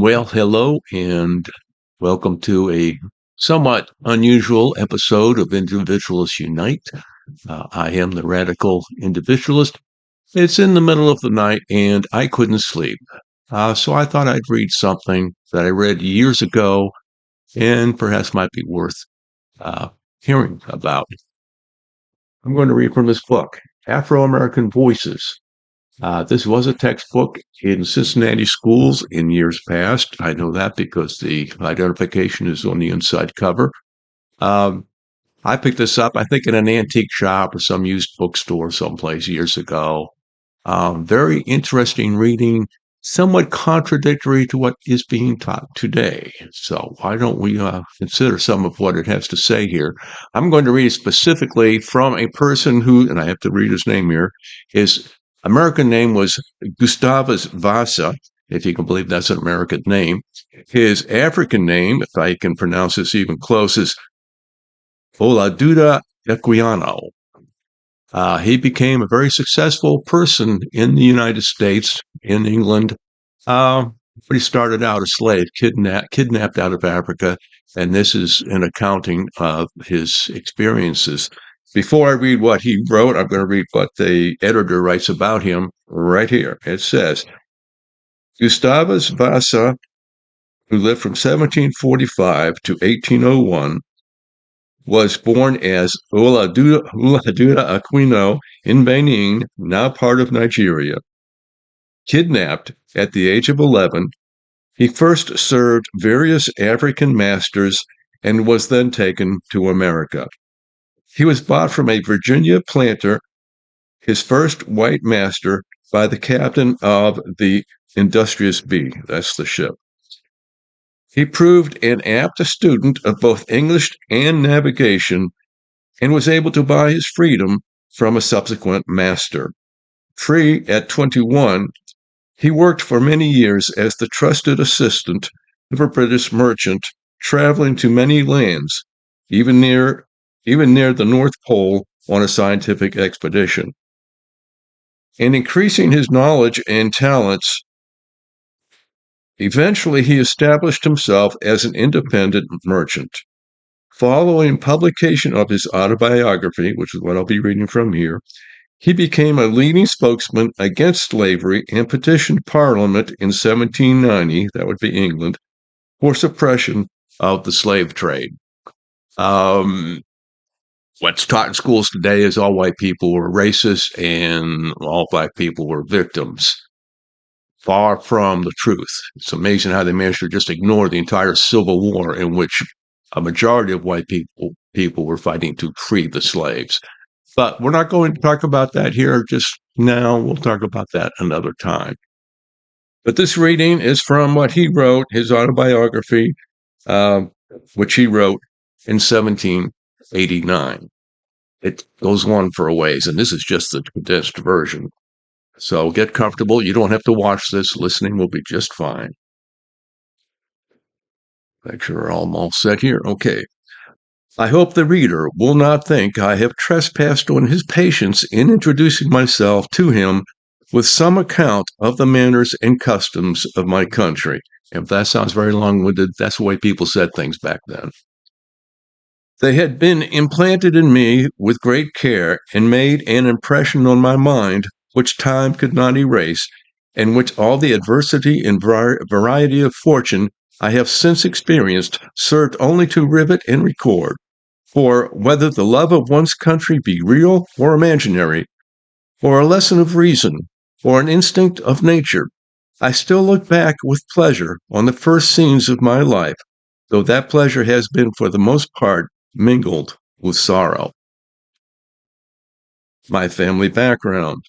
Well, hello and welcome to a somewhat unusual episode of Individualists Unite. I am the radical individualist. It's in the middle of the night and I couldn't sleep. So I thought I'd read something that I read years ago and perhaps might be worth uh, hearing about. I'm going to read from this book, Afro American Voices. This was a textbook in Cincinnati schools in years past. I know that because the identification is on the inside cover. Um, I picked this up, I think, in an antique shop or some used bookstore someplace years ago. Very interesting reading, somewhat contradictory to what is being taught today. So why don't we consider some of what it has to say here? I'm going to read specifically from a person who, and I have to read his name here, his American name was Gustavus Vasa, if you can believe that's an American name. His African name, if I can pronounce this even close, is Oladuda Equiano. He became a very successful person in the United States, in England. But he started out a slave, kidnapped out of Africa, and this is an accounting of his experiences. Before I read what he wrote, I'm going to read what the editor writes about him right here. It says, Gustavus Vasa, who lived from 1745 to 1801, was born as Oladuda Aquino in Benin, now part of Nigeria. Kidnapped at the age of 11, he first served various African masters and was then taken to America. He was bought from a Virginia planter, his first white master, by the captain of the Industrious Bee. That's the ship. He proved an apt student of both English and navigation and was able to buy his freedom from a subsequent master. Free at 21, he worked for many years as the trusted assistant of a British merchant traveling to many lands, even near the North Pole on a scientific expedition. And increasing his knowledge and talents, eventually he established himself as an independent merchant. Following publication of his autobiography, which is what I'll be reading from here, he became a leading spokesman against slavery and petitioned Parliament in 1790, that would be England, for suppression of the slave trade. What's taught in schools today is all white people were racist and all black people were victims. Far from the truth. It's amazing how they managed to just ignore the entire Civil War in which a majority of white people were fighting to free the slaves. But we're not going to talk about that here just now. We'll talk about that another time. But this reading is from what he wrote, his autobiography, which he wrote in 1789. It goes on for a ways, and this is just the condensed version. So get comfortable. You don't have to watch this. Listening will be just fine. Make sure I'm all set here. Okay. I hope the reader will not think I have trespassed on his patience in introducing myself to him with some account of the manners and customs of my country. If that sounds very long-winded, that's the way people said things back then. They had been implanted in me with great care and made an impression on my mind which time could not erase, and which all the adversity and variety of fortune I have since experienced served only to rivet and record. For whether the love of one's country be real or imaginary, or a lesson of reason, or an instinct of nature, I still look back with pleasure on the first scenes of my life, though that pleasure has been for the most part mingled with sorrow. My family background.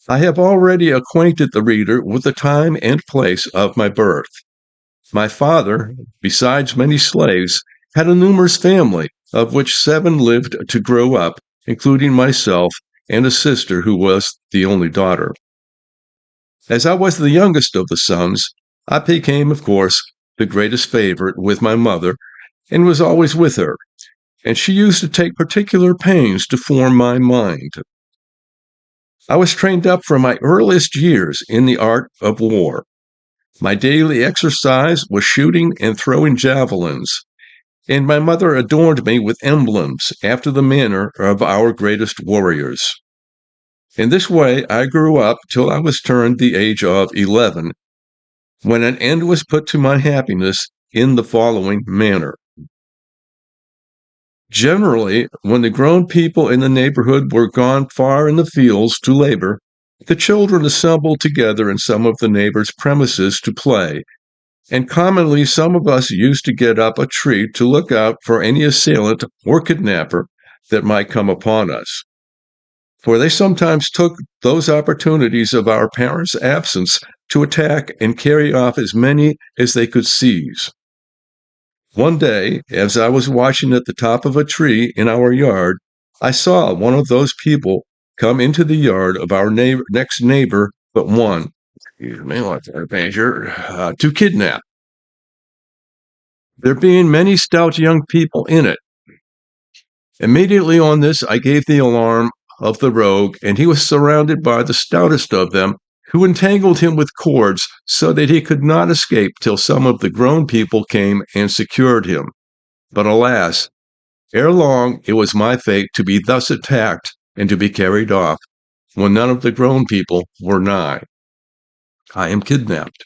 I have already acquainted the reader with the time and place of my birth. My father, besides many slaves, had a numerous family, of which 7 lived to grow up, including myself and a sister who was the only daughter. As I was the youngest of the sons, I became, of course, the greatest favorite with my mother, and was always with her, and she used to take particular pains to form my mind. I was trained up from my earliest years in the art of war. My daily exercise was shooting and throwing javelins, and my mother adorned me with emblems after the manner of our greatest warriors. In this way, I grew up till I was turned the age of 11, when an end was put to my happiness in the following manner. Generally, when the grown people in the neighborhood were gone far in the fields to labor, the children assembled together in some of the neighbors' premises to play, and commonly some of us used to get up a tree to look out for any assailant or kidnapper that might come upon us. For they sometimes took those opportunities of our parents' absence to attack and carry off as many as they could seize. One day, as I was watching at the top of a tree in our yard, I saw one of those people come into the yard of our next neighbor but one, to kidnap. There being many stout young people in it. Immediately on this, I gave the alarm of the rogue, and he was surrounded by the stoutest of them, who entangled him with cords so that he could not escape till some of the grown people came and secured him. But alas, ere long it was my fate to be thus attacked and to be carried off, when none of the grown people were nigh. I am kidnapped.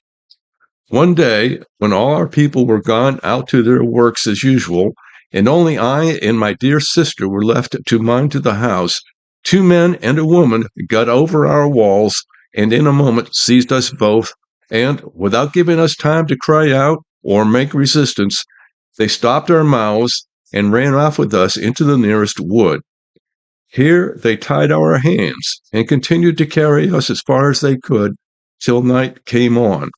One day, when all our people were gone out to their works as usual, and only I and my dear sister were left to mind to the house, 2 men and a woman got over our walls and in a moment seized us both, and, without giving us time to cry out or make resistance, they stopped our mouths and ran off with us into the nearest wood. Here they tied our hands and continued to carry us as far as they could till night came on,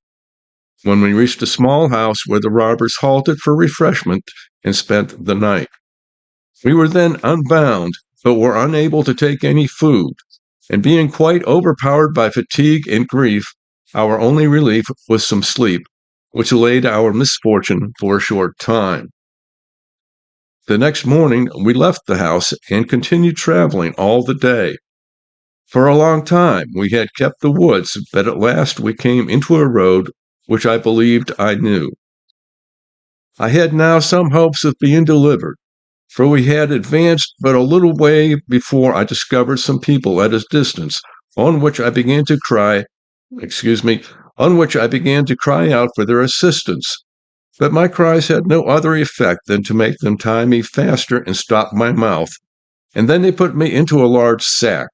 when we reached a small house where the robbers halted for refreshment and spent the night. We were then unbound, but were unable to take any food, and being quite overpowered by fatigue and grief, our only relief was some sleep, which allayed our misfortune for a short time. The next morning we left the house and continued traveling all the day. For a long time we had kept the woods, but at last we came into a road which I believed I knew. I had now some hopes of being delivered, for we had advanced but a little way before I discovered some people at a distance, on which I began to cry out for their assistance. But my cries had no other effect than to make them tie me faster and stop my mouth, and then they put me into a large sack.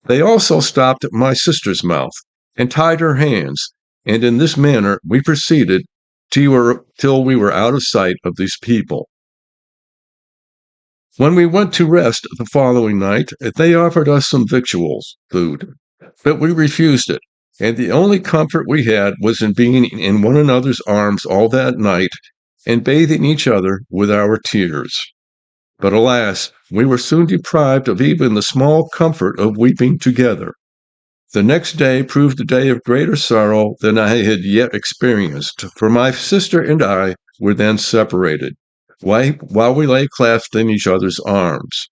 They also stopped my sister's mouth and tied her hands, and in this manner we proceeded till we were out of sight of these people. When we went to rest the following night, they offered us some food, but we refused it, and the only comfort we had was in being in one another's arms all that night and bathing each other with our tears. But alas, we were soon deprived of even the small comfort of weeping together. The next day proved a day of greater sorrow than I had yet experienced, for my sister and I were then separated, while we lay clasped in each other's arms.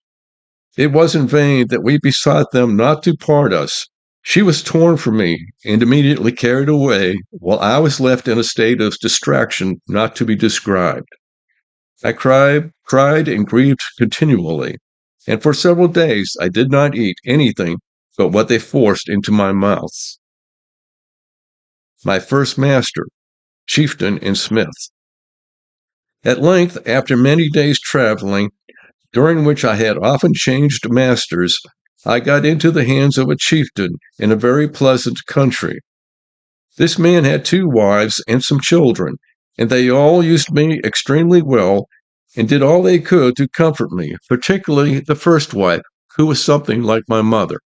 It was in vain that we besought them not to part us. She was torn from me and immediately carried away, while I was left in a state of distraction not to be described. I cried and grieved continually, and for several days I did not eat anything but what they forced into my mouth. My first master, Chieftain and Smith. At length, after many days traveling, during which I had often changed masters, I got into the hands of a chieftain in a very pleasant country. This man had 2 wives and some children, and they all used me extremely well and did all they could to comfort me, particularly the first wife, who was something like my mother.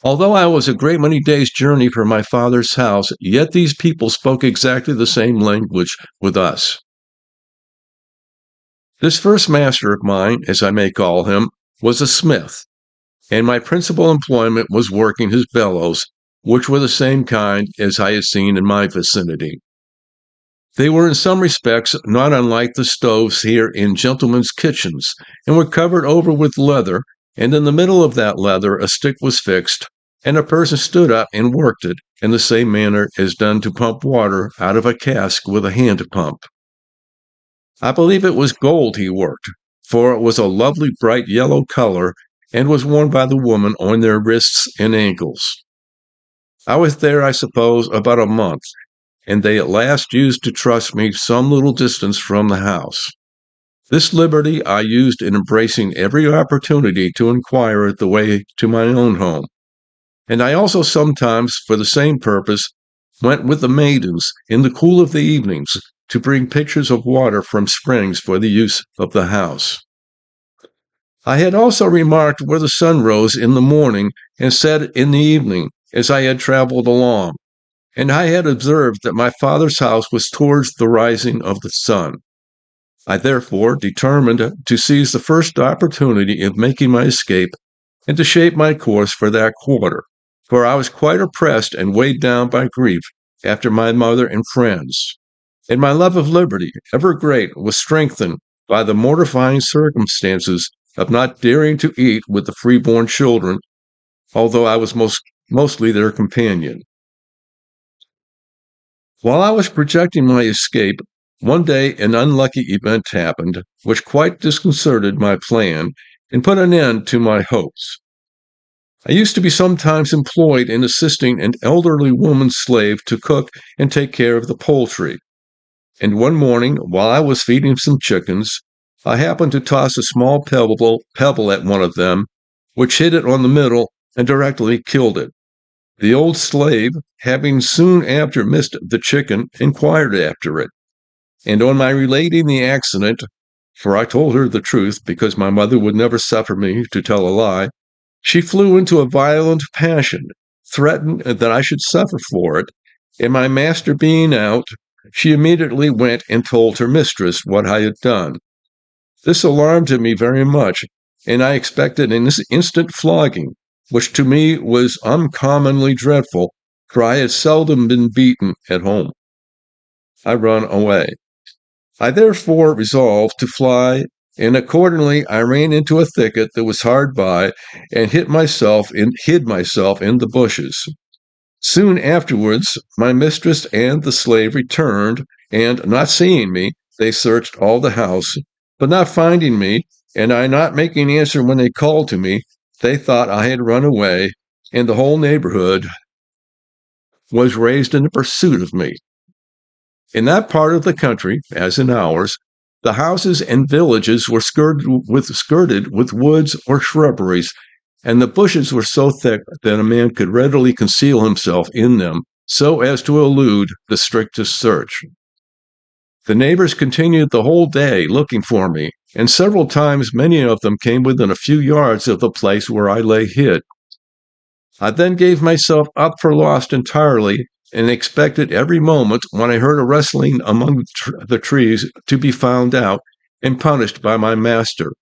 Although I was a great many days' journey from my father's house, yet these people spoke exactly the same language with us. This first master of mine, as I may call him, was a smith, and my principal employment was working his bellows, which were the same kind as I had seen in my vicinity. They were in some respects not unlike the stoves here in gentlemen's kitchens, and were covered over with leather, and in the middle of that leather a stick was fixed, and a person stood up and worked it in the same manner as done to pump water out of a cask with a hand pump. I believe it was gold he worked, for it was a lovely bright yellow color and was worn by the women on their wrists and ankles. I was there, I suppose, about a month, and they at last used to trust me some little distance from the house. This liberty I used in embracing every opportunity to inquire the way to my own home, and I also sometimes, for the same purpose, went with the maidens in the cool of the evenings to bring pitchers of water from springs for the use of the house. I had also remarked where the sun rose in the morning and set in the evening as I had traveled along, and I had observed that my father's house was towards the rising of the sun. I therefore determined to seize the first opportunity of making my escape and to shape my course for that quarter, for I was quite oppressed and weighed down by grief after my mother and friends, and my love of liberty, ever great, was strengthened by the mortifying circumstances of not daring to eat with the freeborn children, although I was mostly their companion. While I was projecting my escape, one day an unlucky event happened, which quite disconcerted my plan and put an end to my hopes. I used to be sometimes employed in assisting an elderly woman slave to cook and take care of the poultry, and one morning, while I was feeding some chickens, I happened to toss a small pebble at one of them, which hit it on the middle and directly killed it. The old slave, having soon after missed the chicken, inquired after it, and on my relating the accident, for I told her the truth because my mother would never suffer me to tell a lie, she flew into a violent passion, threatened that I should suffer for it, and my master being out, she immediately went and told her mistress what I had done. This alarmed me very much, and I expected an instant flogging, which to me was uncommonly dreadful, for I had seldom been beaten at home. I run away. I therefore resolved to fly, and accordingly I ran into a thicket that was hard by, and hid myself in the bushes. Soon afterwards, my mistress and the slave returned, and, not seeing me, they searched all the house, but not finding me, and I not making answer when they called to me, they thought I had run away, and the whole neighborhood was raised in the pursuit of me. In that part of the country, as in ours, the houses and villages were skirted with woods or shrubberies, and the bushes were so thick that a man could readily conceal himself in them so as to elude the strictest search. The neighbors continued the whole day looking for me, and several times many of them came within a few yards of the place where I lay hid. I then gave myself up for lost entirely, and expected every moment when I heard a rustling among the trees to be found out and punished by my master.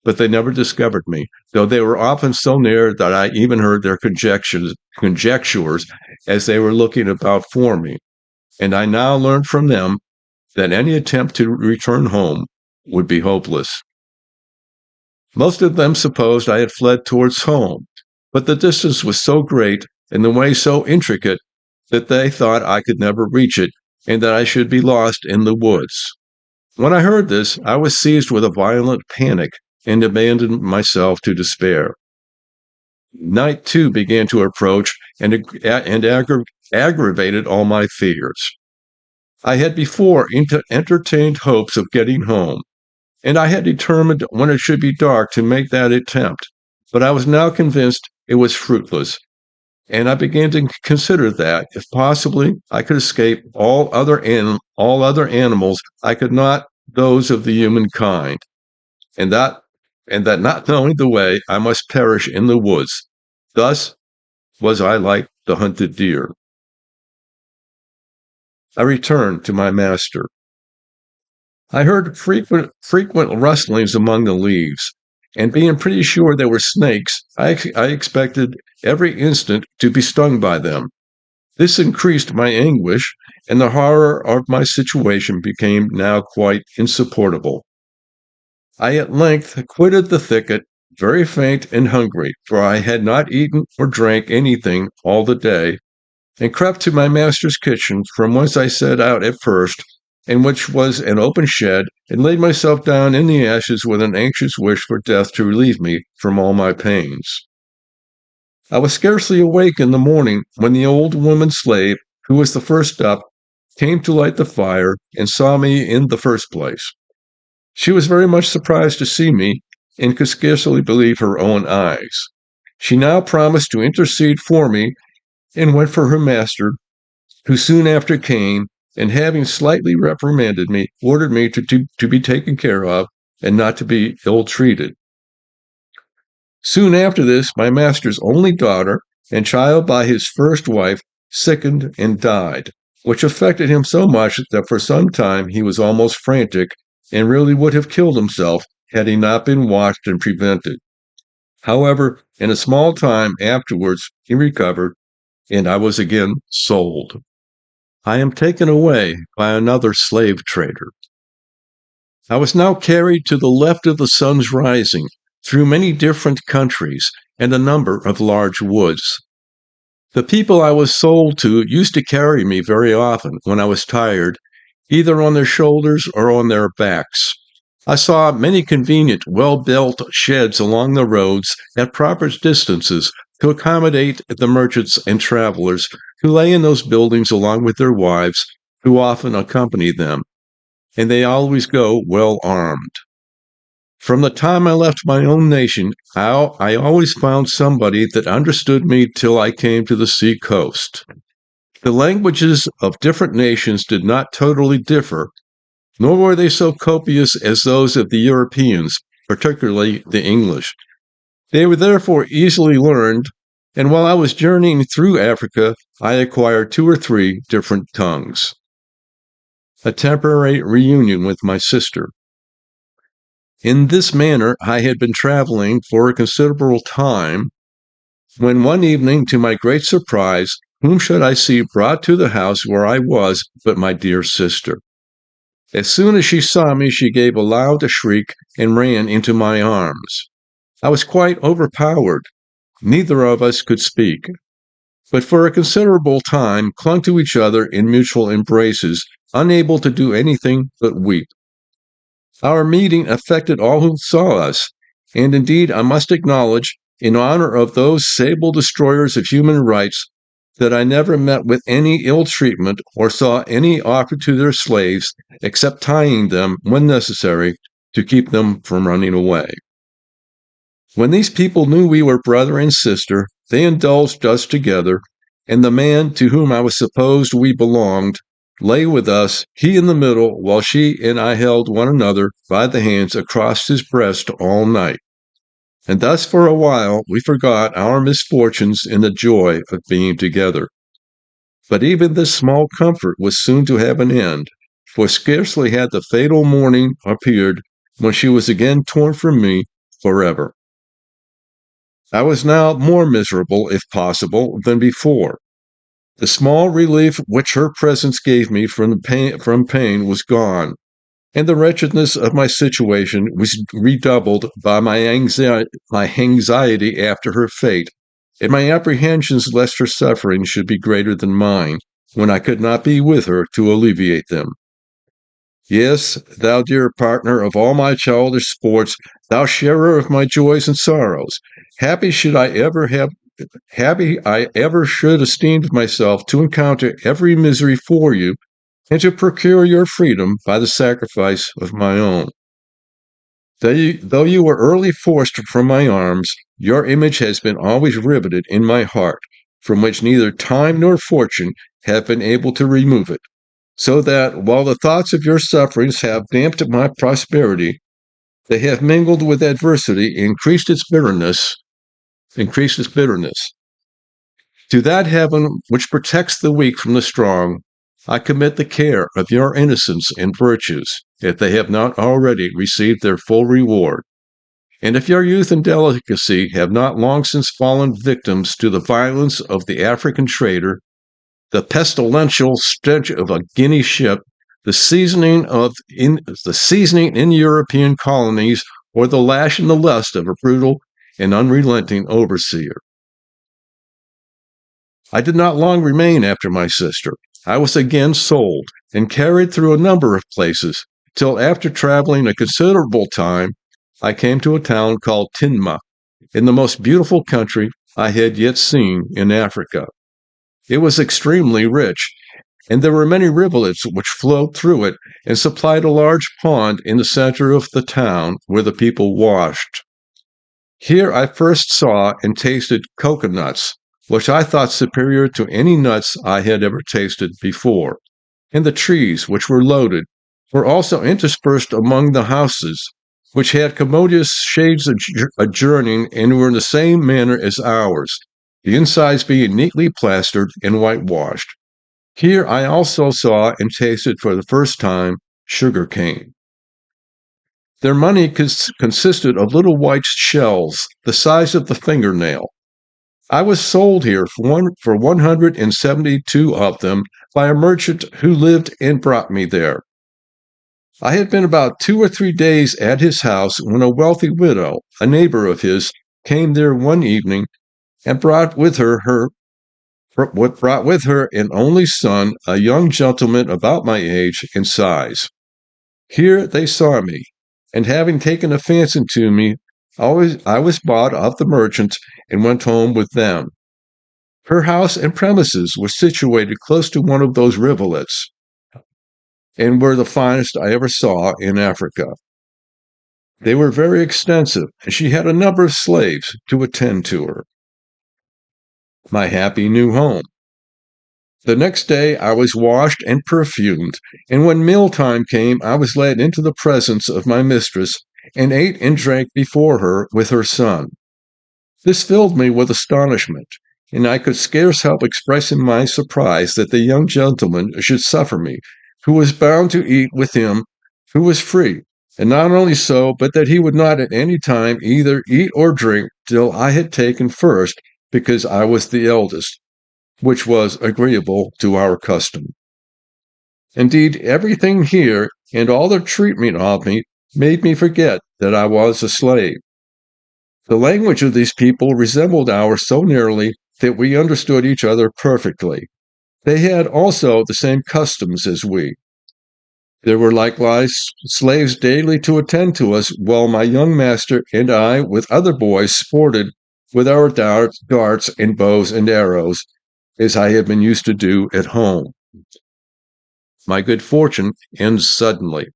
But they never discovered me, though they were often so near that I even heard their conjectures as they were looking about for me, and I now learned from them that any attempt to return home would be hopeless. Most of them supposed I had fled towards home, but the distance was so great and the way so intricate that they thought I could never reach it, and that I should be lost in the woods. When I heard this, I was seized with a violent panic, and abandoned myself to despair. Night, too, began to approach, and aggravated all my fears. I had before entertained hopes of getting home, and I had determined when it should be dark to make that attempt, but I was now convinced it was fruitless, and I began to consider that, if possibly I could escape all other animals, I could not those of the human kind, and that not knowing the way, I must perish in the woods. Thus was I like the hunted deer. I returned to my master. I heard frequent rustlings among the leaves, and being pretty sure they were snakes, I expected every instant to be stung by them. This increased my anguish, and the horror of my situation became now quite insupportable. I at length quitted the thicket, very faint and hungry, for I had not eaten or drank anything all the day, and crept to my master's kitchen, from whence I set out at first, and which was an open shed, and laid myself down in the ashes with an anxious wish for death to relieve me from all my pains. I was scarcely awake in the morning when the old woman slave, who was the first up, came to light the fire, and saw me in the first place. She was very much surprised to see me, and could scarcely believe her own eyes. She now promised to intercede for me, and went for her master, who soon after came, and having slightly reprimanded me, ordered me to be taken care of, and not to be ill-treated. Soon after this, my master's only daughter, and child by his first wife, sickened and died, which affected him so much that for some time he was almost frantic, and really would have killed himself had he not been watched and prevented. However, in a small time afterwards he recovered, and I was again sold. I am taken away by another slave trader. I was now carried to the left of the sun's rising, through many different countries and a number of large woods. The people I was sold to used to carry me very often when I was tired, either on their shoulders or on their backs. I saw many convenient, well-built sheds along the roads at proper distances to accommodate the merchants and travelers who lay in those buildings along with their wives, who often accompany them, and they always go well armed. From the time I left my own nation, I always found somebody that understood me till I came to the sea coast. The languages of different nations did not totally differ, nor were they so copious as those of the Europeans, particularly the English. They were therefore easily learned, and while I was journeying through Africa, I acquired 2 or 3 different tongues. A temporary reunion with my sister. In this manner I had been traveling for a considerable time, when one evening, to my great surprise, whom should I see brought to the house where I was but my dear sister? As soon as she saw me, she gave a loud shriek and ran into my arms. I was quite overpowered. Neither of us could speak, but for a considerable time clung to each other in mutual embraces, unable to do anything but weep. Our meeting affected all who saw us, and indeed I must acknowledge, in honor of those sable destroyers of human rights, that I never met with any ill treatment or saw any offered to their slaves except tying them, when necessary, to keep them from running away. When these people knew we were brother and sister, they indulged us together, and the man to whom I was supposed we belonged lay with us, he in the middle, while she and I held one another by the hands across his breast all night. And thus for a while we forgot our misfortunes in the joy of being together. But even this small comfort was soon to have an end, for scarcely had the fatal morning appeared when she was again torn from me forever. I was now more miserable, if possible, than before. The small relief which her presence gave me from pain was gone, and the wretchedness of my situation was redoubled by my anxiety after her fate, and my apprehensions lest her sufferings should be greater than mine, when I could not be with her to alleviate them. Yes, thou dear partner of all my childish sports, thou sharer of my joys and sorrows, happy I ever should esteem myself to encounter every misery for you, and to procure your freedom by the sacrifice of my own. Though you were early forced from my arms, your image has been always riveted in my heart, from which neither time nor fortune have been able to remove it, so that, while the thoughts of your sufferings have damped my prosperity, they have mingled with adversity, increased its bitterness. To that heaven which protects the weak from the strong, I commit the care of your innocence and virtues, if they have not already received their full reward. And if your youth and delicacy have not long since fallen victims to the violence of the African trader, the pestilential stench of a Guinea ship, the seasoning in European colonies, or the lash and the lust of a brutal and unrelenting overseer. I did not long remain after my sister. I was again sold and carried through a number of places, till after traveling a considerable time, I came to a town called Tinma, in the most beautiful country I had yet seen in Africa. It was extremely rich, and there were many rivulets which flowed through it and supplied a large pond in the center of the town where the people washed. Here I first saw and tasted coconuts, which I thought superior to any nuts I had ever tasted before, and the trees, which were loaded, were also interspersed among the houses, which had commodious shades adjoining and were in the same manner as ours, the insides being neatly plastered and whitewashed. Here I also saw and tasted for the first time sugar cane. Their money consisted of little white shells the size of the fingernail. I was sold here for 172 of them by a merchant who lived and brought me there. I had been about 2 or 3 days at his house when a wealthy widow, a neighbor of his, came there one evening and brought with her an only son, a young gentleman about my age and size. Here they saw me, and having taken a fancy to me, I was bought of the merchant and went home with them. Her house and premises were situated close to one of those rivulets, and were the finest I ever saw in Africa. They were very extensive, and she had a number of slaves to attend to her. My happy new home. The next day I was washed and perfumed, and when mealtime came I was led into the presence of my mistress, and ate and drank before her with her son. This filled me with astonishment, and I could scarce help expressing my surprise that the young gentleman should suffer me, who was bound to eat with him, who was free, and not only so, but that he would not at any time either eat or drink till I had taken first, because I was the eldest, which was agreeable to our custom. Indeed, everything here, and all their treatment of me, made me forget that I was a slave. The language of these people resembled ours so nearly that we understood each other perfectly. They had also the same customs as we. There were likewise slaves daily to attend to us, while my young master and I, with other boys, sported with our darts and bows and arrows, as I had been used to do at home. My good fortune ends suddenly.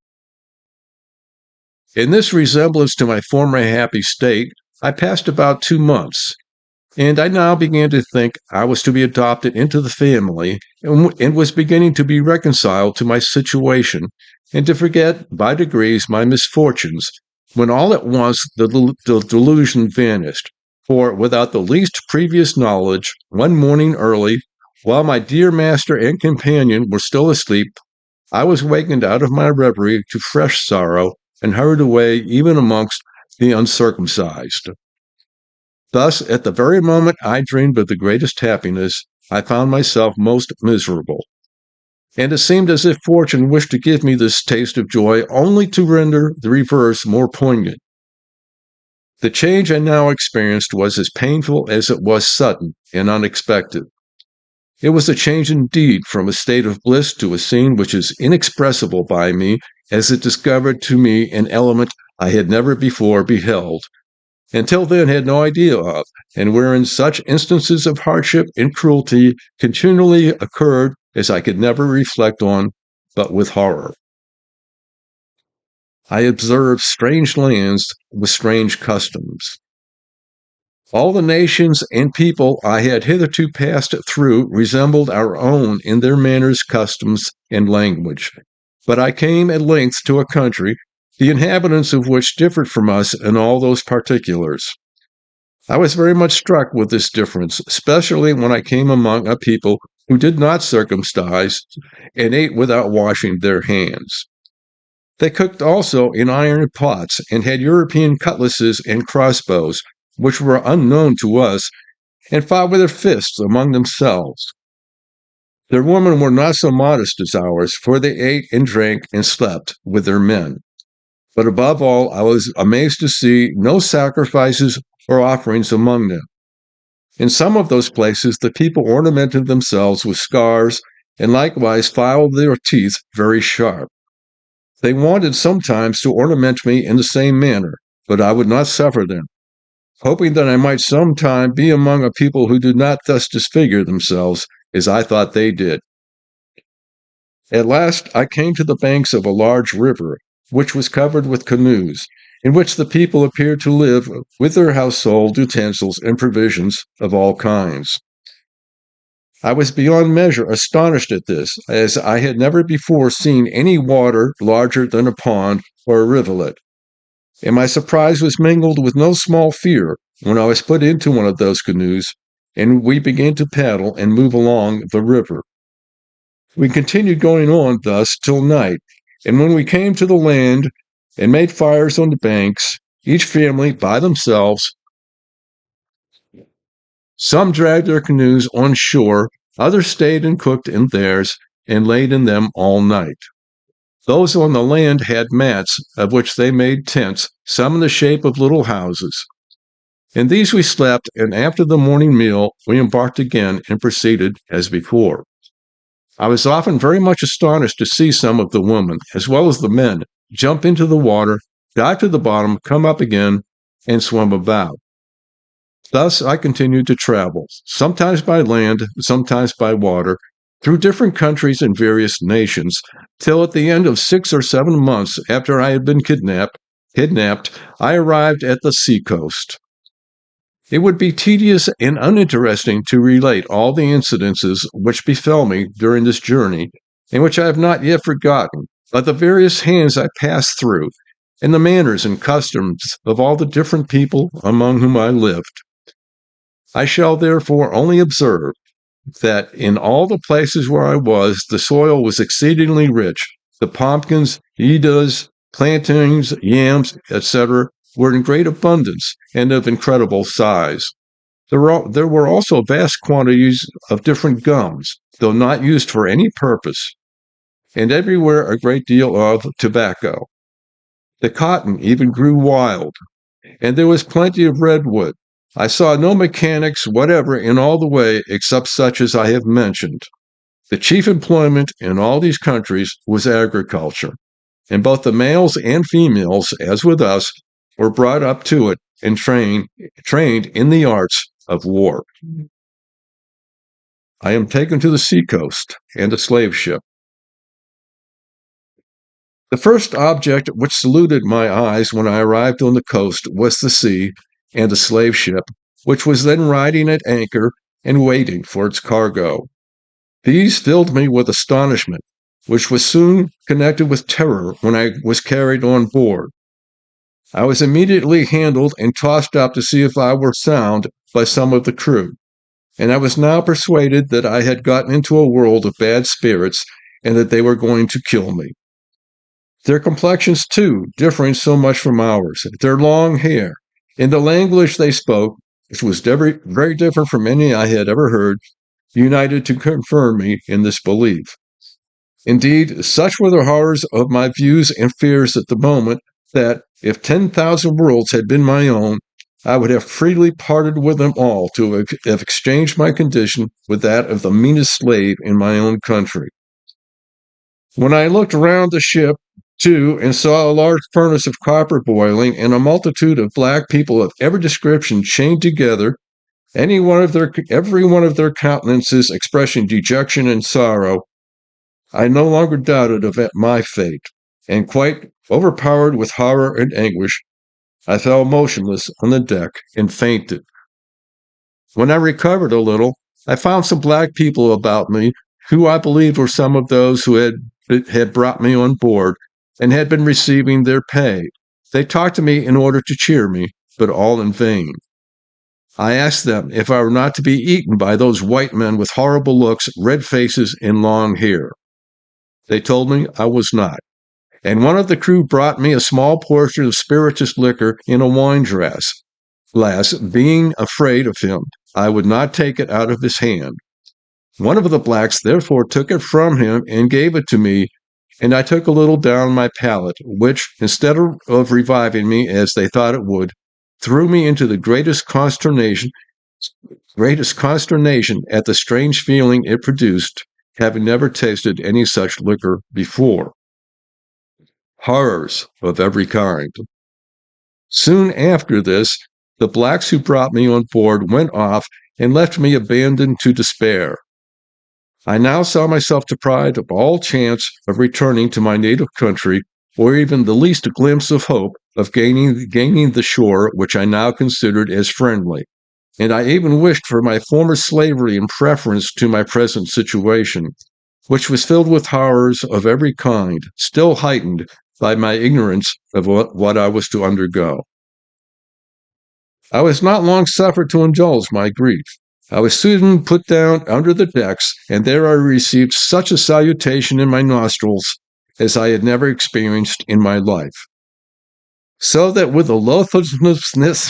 In this resemblance to my former happy state, I passed about 2 months, and I now began to think I was to be adopted into the family, and was beginning to be reconciled to my situation, and to forget by degrees my misfortunes, when all at once the delusion vanished. For without the least previous knowledge, one morning early, while my dear master and companion were still asleep, I was wakened out of my reverie to fresh sorrow, and hurried away even amongst the uncircumcised. Thus, at the very moment I dreamed of the greatest happiness, I found myself most miserable. And it seemed as if fortune wished to give me this taste of joy only to render the reverse more poignant. The change I now experienced was as painful as it was sudden and unexpected. It was a change indeed from a state of bliss to a scene which is inexpressible by me, as it discovered to me an element I had never before beheld, until then had no idea of, and wherein such instances of hardship and cruelty continually occurred as I could never reflect on but with horror. I observed strange lands with strange customs. All the nations and people I had hitherto passed through resembled our own in their manners, customs, and language. But I came at length to a country, the inhabitants of which differed from us in all those particulars. I was very much struck with this difference, especially when I came among a people who did not circumcise and ate without washing their hands. They cooked also in iron pots, and had European cutlasses and crossbows, which were unknown to us, and fought with their fists among themselves. Their women were not so modest as ours, for they ate and drank and slept with their men. But above all, I was amazed to see no sacrifices or offerings among them. In some of those places, the people ornamented themselves with scars and likewise filed their teeth very sharp. They wanted sometimes to ornament me in the same manner, but I would not suffer them, hoping that I might some time be among a people who did not thus disfigure themselves as I thought they did. At last I came to the banks of a large river, which was covered with canoes, in which the people appeared to live with their household utensils and provisions of all kinds. I was beyond measure astonished at this, as I had never before seen any water larger than a pond or a rivulet, and my surprise was mingled with no small fear when I was put into one of those canoes, and we began to paddle and move along the river. We continued going on thus till night, and when we came to the land and made fires on the banks, each family by themselves, some dragged their canoes on shore, others stayed and cooked in theirs, and laid in them all night. Those on the land had mats, of which they made tents, some in the shape of little houses. In these we slept, and after the morning meal we embarked again and proceeded as before. I was often very much astonished to see some of the women, as well as the men, jump into the water, dive to the bottom, come up again, and swim about. Thus I continued to travel, sometimes by land, sometimes by water, through different countries and various nations, till at the end of 6 or 7 months after I had been kidnapped, I arrived at the seacoast. It would be tedious and uninteresting to relate all the incidences which befell me during this journey, and which I have not yet forgotten, but the various hands I passed through, and the manners and customs of all the different people among whom I lived. I shall therefore only observe that in all the places where I was, the soil was exceedingly rich. The pumpkins, edas, plantains, yams, etc., were in great abundance and of incredible size. There were also vast quantities of different gums, though not used for any purpose, and everywhere a great deal of tobacco. The cotton even grew wild, and there was plenty of redwood. I saw no mechanics whatever in all the way except such as I have mentioned. The chief employment in all these countries was agriculture, and both the males and females, as with us, were brought up to it and trained in the arts of war. I am taken to the seacoast and a slave ship. The first object which saluted my eyes when I arrived on the coast was the sea and a slave ship, which was then riding at anchor and waiting for its cargo. These filled me with astonishment, which was soon connected with terror when I was carried on board. I was immediately handled and tossed up to see if I were sound by some of the crew, and I was now persuaded that I had gotten into a world of bad spirits and that they were going to kill me. Their complexions, too, differing so much from ours, their long hair, and the language they spoke, which was very different from any I had ever heard, united to confirm me in this belief. Indeed, such were the horrors of my views and fears at the moment, that if 10,000 worlds had been my own, I would have freely parted with them all to have exchanged my condition with that of the meanest slave in my own country. When I looked around the ship, too, and saw a large furnace of copper boiling, and a multitude of black people of every description chained together, every one of their countenances expressing dejection and sorrow, I no longer doubted of my fate, and quite overpowered with horror and anguish, I fell motionless on the deck and fainted. When I recovered a little, I found some black people about me, who I believed were some of those who had brought me on board, and had been receiving their pay. They talked to me in order to cheer me, but all in vain. I asked them if I were not to be eaten by those white men with horrible looks, red faces, and long hair. They told me I was not, and one of the crew brought me a small portion of spirituous liquor in a wine glass. Being afraid of him, I would not take it out of his hand. One of the blacks therefore took it from him and gave it to me, and I took a little down my palate, which, instead of reviving me as they thought it would, threw me into the greatest consternation at the strange feeling it produced, having never tasted any such liquor before. Horrors of every kind. Soon after this, the blacks who brought me on board went off and left me abandoned to despair. I now saw myself deprived of all chance of returning to my native country, or even the least glimpse of hope of gaining the shore which I now considered as friendly, and I even wished for my former slavery in preference to my present situation, which was filled with horrors of every kind, still heightened by my ignorance of what I was to undergo. I was not long suffered to indulge my grief. I was soon put down under the decks, and there I received such a salutation in my nostrils as I had never experienced in my life. So that with the loathsomeness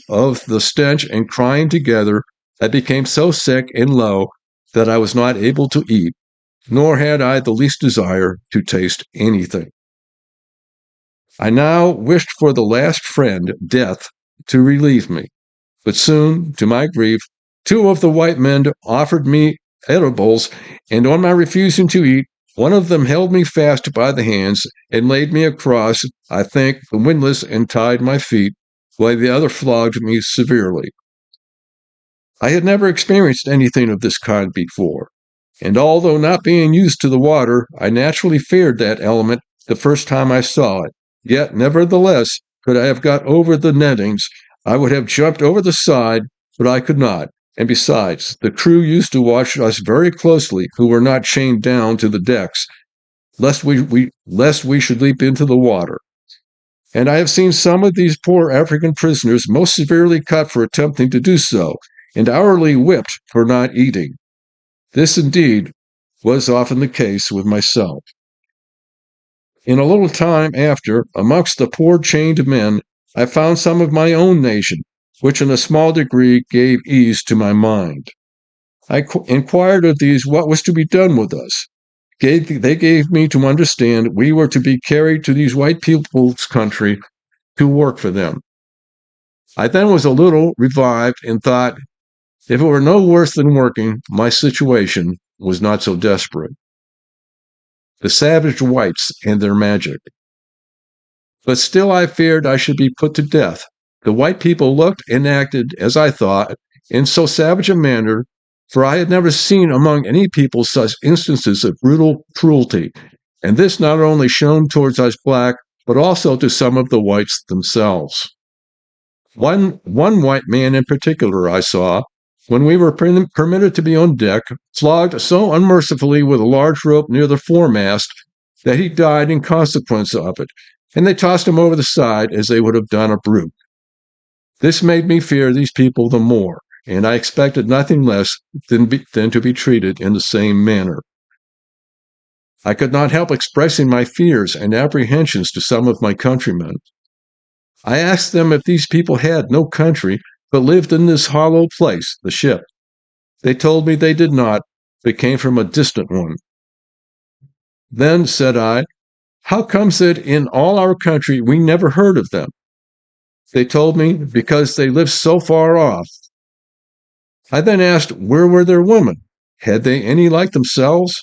of the stench and crying together, I became so sick and low that I was not able to eat, nor had I the least desire to taste anything. I now wished for the last friend, death, to relieve me, but soon, to my grief, 2 of the white men offered me edibles, and on my refusing to eat, one of them held me fast by the hands and laid me across, I think, the windlass and tied my feet, while the other flogged me severely. I had never experienced anything of this kind before, and although not being used to the water, I naturally feared that element the first time I saw it. Yet, nevertheless, could I have got over the nettings, I would have jumped over the side, but I could not. And besides, the crew used to watch us very closely who were not chained down to the decks, lest we should leap into the water. And I have seen some of these poor African prisoners most severely cut for attempting to do so, and hourly whipped for not eating. This, indeed, was often the case with myself. In a little time after, amongst the poor chained men, I found some of my own nation, which in a small degree gave ease to my mind. I inquired of these what was to be done with us. They gave me to understand we were to be carried to these white people's country to work for them. I then was a little revived and thought, if it were no worse than working, my situation was not so desperate. The savage whites and their magic. But still I feared I should be put to death. The white people looked and acted, as I thought, in so savage a manner, for I had never seen among any people such instances of brutal cruelty, and this not only shown towards us black, but also to some of the whites themselves. One white man in particular I saw, when we were permitted to be on deck, flogged so unmercifully with a large rope near the foremast that he died in consequence of it, and they tossed him over the side as they would have done a brute. This made me fear these people the more, and I expected nothing less than to be treated in the same manner. I could not help expressing my fears and apprehensions to some of my countrymen. I asked them if these people had no country, but lived in this hollow place, the ship. They told me they did not, but came from a distant one. Then, said I, how comes it in all our country we never heard of them? They told me, because they lived so far off. I then asked, where were their women? Had they any like themselves?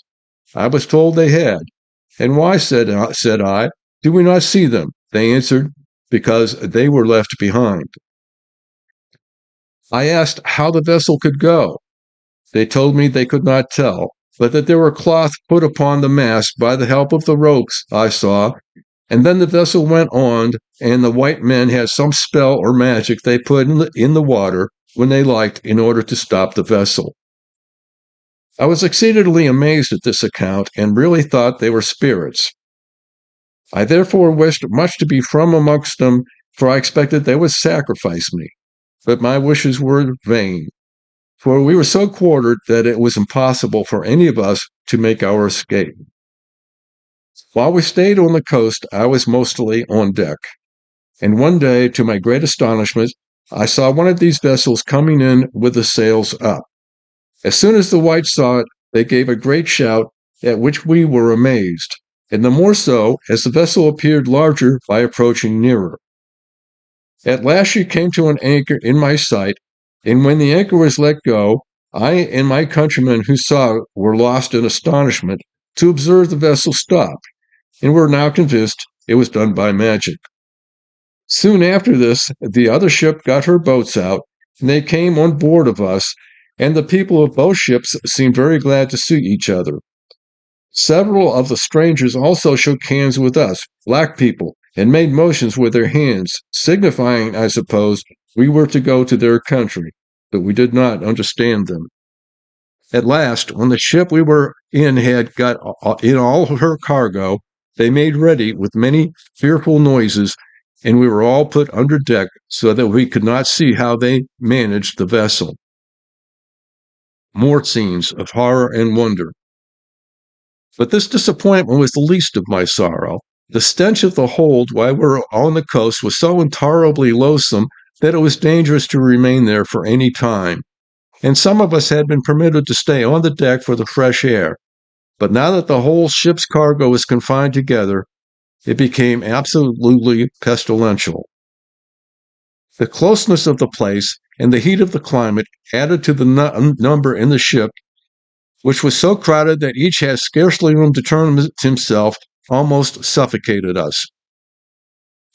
I was told they had. And why, said I, do we not see them? They answered, because they were left behind. I asked how the vessel could go. They told me they could not tell, but that there were cloth put upon the mast by the help of the ropes I saw, and then the vessel went on, and the white men had some spell or magic they put in the water when they liked in order to stop the vessel. I was exceedingly amazed at this account, and really thought they were spirits. I therefore wished much to be from amongst them, for I expected they would sacrifice me. But my wishes were vain, for we were so quartered that it was impossible for any of us to make our escape. While we stayed on the coast, I was mostly on deck, and one day, to my great astonishment, I saw one of these vessels coming in with the sails up. As soon as the whites saw it, they gave a great shout, at which we were amazed, and the more so as the vessel appeared larger by approaching nearer. At last she came to an anchor in my sight, and when the anchor was let go, I and my countrymen who saw it were lost in astonishment to observe the vessel stop, and were now convinced it was done by magic. Soon after this, the other ship got her boats out, and they came on board of us, and the people of both ships seemed very glad to see each other. Several of the strangers also shook hands with us, black people, and made motions with their hands, signifying, I suppose, we were to go to their country, but we did not understand them. At last, when the ship we were in had got in all her cargo, they made ready with many fearful noises, and we were all put under deck so that we could not see how they managed the vessel. More scenes of horror and wonder. But this disappointment was the least of my sorrow. The stench of the hold while we were on the coast was so intolerably loathsome that it was dangerous to remain there for any time, and some of us had been permitted to stay on the deck for the fresh air. But now that the whole ship's cargo was confined together, it became absolutely pestilential. The closeness of the place and the heat of the climate added to the number in the ship, which was so crowded that each had scarcely room to turn himself, almost suffocated us.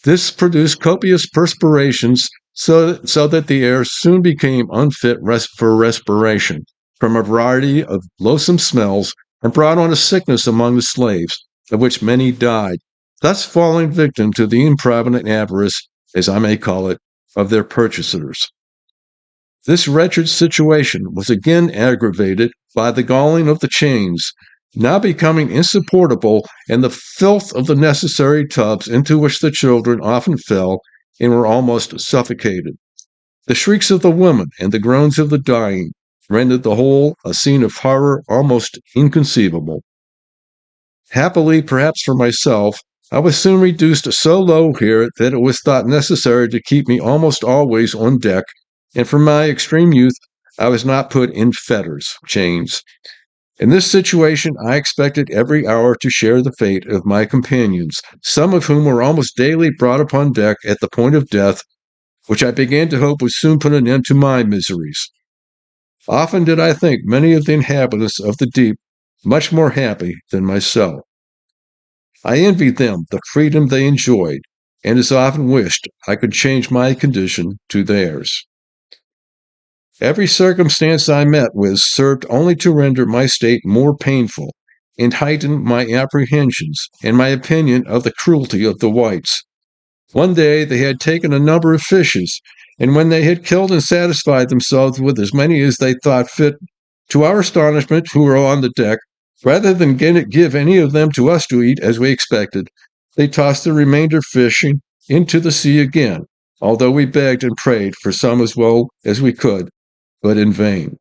This produced copious perspirations so that the air soon became unfit for respiration from a variety of loathsome smells, and brought on a sickness among the slaves, of which many died, thus falling victim to the improvident avarice, as I may call it, of their purchasers. This wretched situation was again aggravated by the galling of the chains, now becoming insupportable, and the filth of the necessary tubs into which the children often fell and were almost suffocated. The shrieks of the women and the groans of the dying rendered the whole a scene of horror almost inconceivable. Happily, perhaps for myself, I was soon reduced so low here that it was thought necessary to keep me almost always on deck, and from my extreme youth I was not put in fetters, chains. In this situation I expected every hour to share the fate of my companions, some of whom were almost daily brought upon deck at the point of death, which I began to hope would soon put an end to my miseries. Often did I think many of the inhabitants of the deep much more happy than myself. I envied them the freedom they enjoyed, and as often wished I could change my condition to theirs. Every circumstance I met with served only to render my state more painful, and heighten my apprehensions and my opinion of the cruelty of the whites. One day they had taken a number of fishes, and when they had killed and satisfied themselves with as many as they thought fit, to our astonishment, who were on the deck, rather than give any of them to us to eat as we expected, they tossed the remainder fishing into the sea again, although we begged and prayed for some as well as we could, but in vain.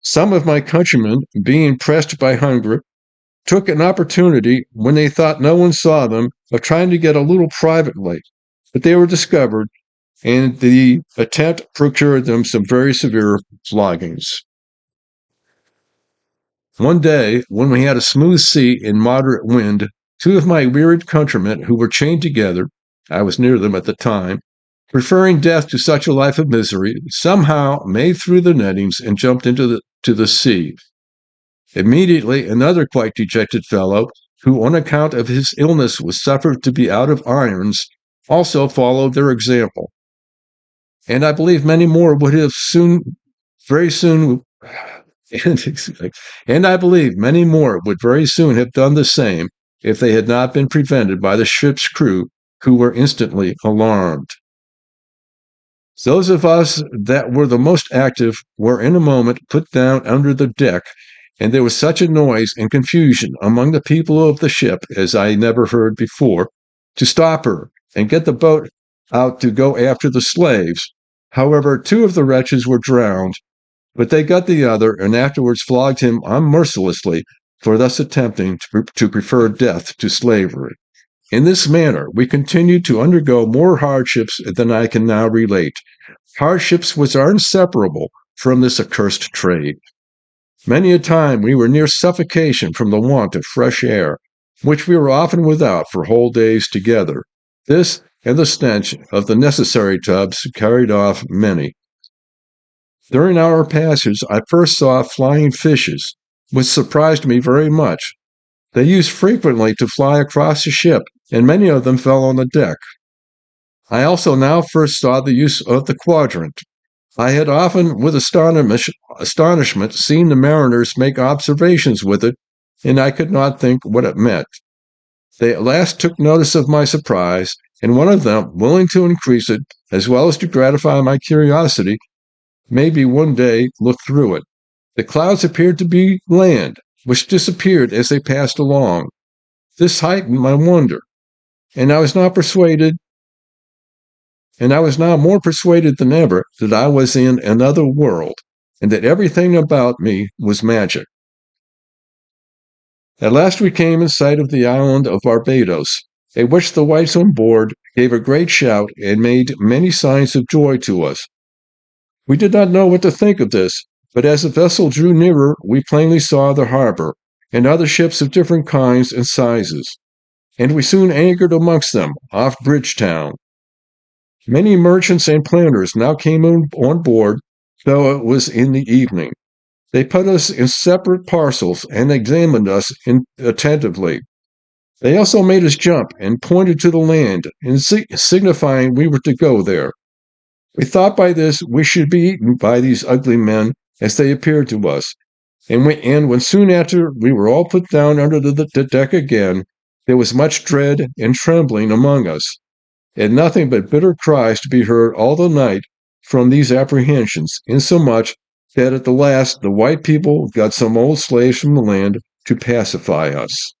Some of my countrymen, being pressed by hunger, took an opportunity, when they thought no one saw them, of trying to get a little privately, but they were discovered, and the attempt procured them some very severe floggings. One day, when we had a smooth sea and moderate wind, two of my wearied countrymen, who were chained together, I was near them at the time, preferring death to such a life of misery, somehow made through the nettings and jumped into the sea. Immediately, another quite dejected fellow, who on account of his illness was suffered to be out of irons, also followed their example. And I believe many more would have very soon have done the same if they had not been prevented by the ship's crew, who were instantly alarmed. Those of us that were the most active were in a moment put down under the deck, and there was such a noise and confusion among the people of the ship as I never heard before, to stop her and get the boat out to go after the slaves. However, two of the wretches were drowned, but they got the other, and afterwards flogged him unmercilessly for thus attempting to prefer death to slavery. In this manner, we continued to undergo more hardships than I can now relate, hardships which are inseparable from this accursed trade. Many a time we were near suffocation from the want of fresh air, which we were often without for whole days together. This, and the stench of the necessary tubs carried off many. During our passage, I first saw flying fishes, which surprised me very much. They used frequently to fly across the ship, and many of them fell on the deck. I also now first saw the use of the quadrant. I had often, with astonishment, seen the mariners make observations with it, and I could not think what it meant. They at last took notice of my surprise, and one of them, willing to increase it, as well as to gratify my curiosity, maybe one day look through it. The clouds appeared to be land, which disappeared as they passed along. This heightened my wonder, and I was now more persuaded than ever that I was in another world, and that everything about me was magic. At last we came in sight of the island of Barbados, at which the whites on board gave a great shout and made many signs of joy to us. We did not know what to think of this, but as the vessel drew nearer, we plainly saw the harbor, and other ships of different kinds and sizes, and we soon anchored amongst them, off Bridgetown. Many merchants and planters now came on board, though it was in the evening. They put us in separate parcels and examined us attentively. They also made us jump and pointed to the land, signifying we were to go there. We thought by this we should be eaten by these ugly men, as they appeared to us, and when soon after we were all put down under the deck again, there was much dread and trembling among us, and nothing but bitter cries to be heard all the night from these apprehensions, insomuch that at the last the white people got some old slaves from the land to pacify us.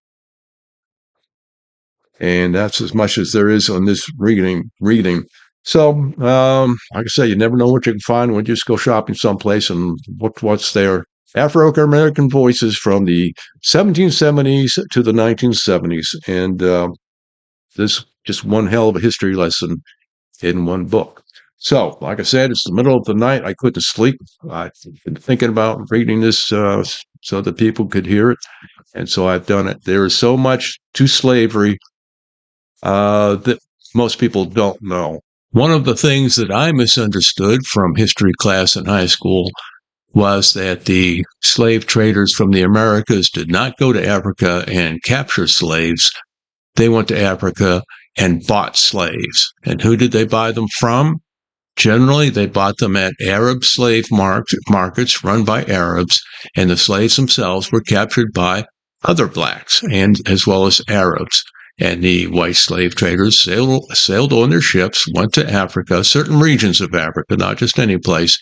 And that's as much as there is on this reading. So, like I say, you never know what you can find when you just go shopping someplace and what's there. Afro-American voices from the 1770s to the 1970s. And this just one hell of a history lesson in one book. So, like I said, it's the middle of the night. I couldn't sleep. I've been thinking about reading this so that people could hear it. And so I've done it. There is so much to slavery that most people don't know. One of the things that I misunderstood from history class in high school was that the slave traders from the Americas did not go to Africa and capture slaves. They went to Africa and bought slaves. And who did they buy them from? Generally, they bought them at Arab slave markets run by Arabs, and the slaves themselves were captured by other blacks and as well as Arabs. And the white slave traders sailed on their ships, went to Africa, certain regions of Africa, not just any place,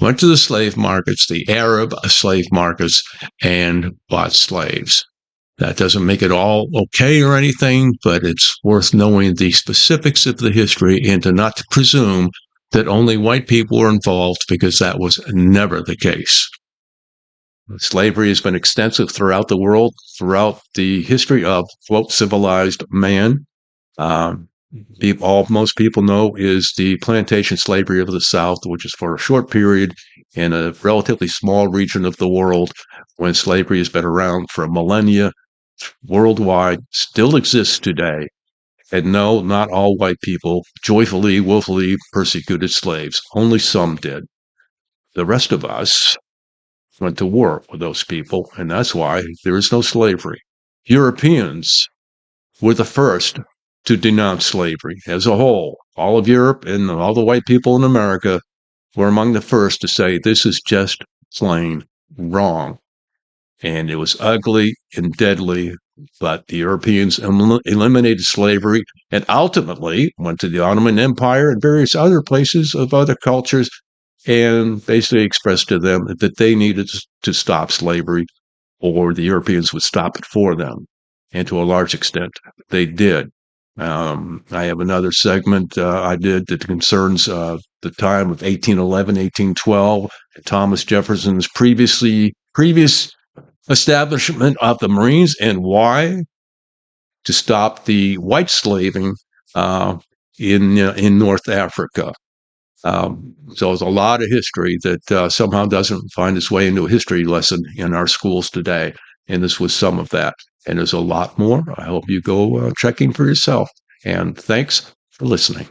went to the slave markets, the Arab slave markets, and bought slaves. That doesn't make it all okay or anything, but it's worth knowing the specifics of the history and to not presume that only white people were involved, because that was never the case. Slavery has been extensive throughout the world, throughout the history of, quote, civilized man. Most people know is the plantation slavery of the South, which is for a short period in a relatively small region of the world, when slavery has been around for millennia worldwide, still exists today. And no, not all white people joyfully, willfully persecuted slaves. Only some did. The rest of us went to war with those people, and that's why there is no slavery. Europeans were the first to denounce slavery as a whole. All of Europe and all the white people in America were among the first to say this is just plain wrong. And it was ugly and deadly, but the Europeans eliminated slavery and ultimately went to the Ottoman Empire and various other places of other cultures and basically expressed to them that they needed to stop slavery, or the Europeans would stop it for them. And to a large extent, they did. I have another segment I did that concerns the time of 1811, 1812, Thomas Jefferson's previous establishment of the Marines and why, to stop the white slaving in North Africa. So there's a lot of history that somehow doesn't find its way into a history lesson in our schools today. And this was some of that. And there's a lot more. I hope you go checking for yourself. And thanks for listening.